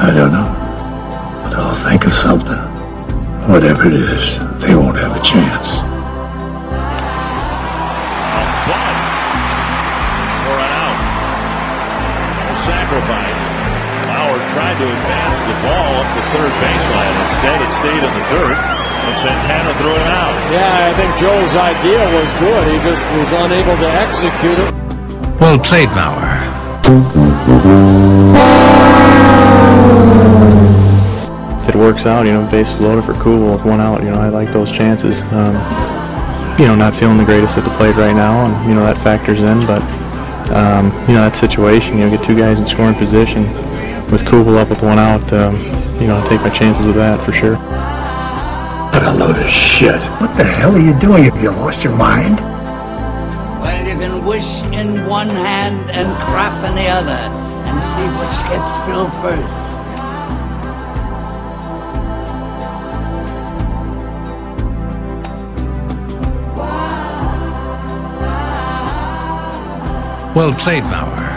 I don't know, but I'll think of something. Whatever it is, they won't have a chance. A bunt for an out. No sacrifice. Bauer tried to advance the ball up the third baseline. Instead, it stayed in the dirt, and Santana threw it out. Yeah, I think Joe's idea was good. He just was unable to execute it. Well played, Bauer. If it works out, bases loaded for Kubel with one out, I like those chances. Not feeling the greatest at the plate right now, and, that factors in, but, that situation, get two guys in scoring position with Kubel up with one out, take my chances with that for sure. What a load of shit. What the hell are you doing? Have you lost your mind? Well, you can wish in one hand and crap in the other, and see which gets filled first. Well played, Bauer.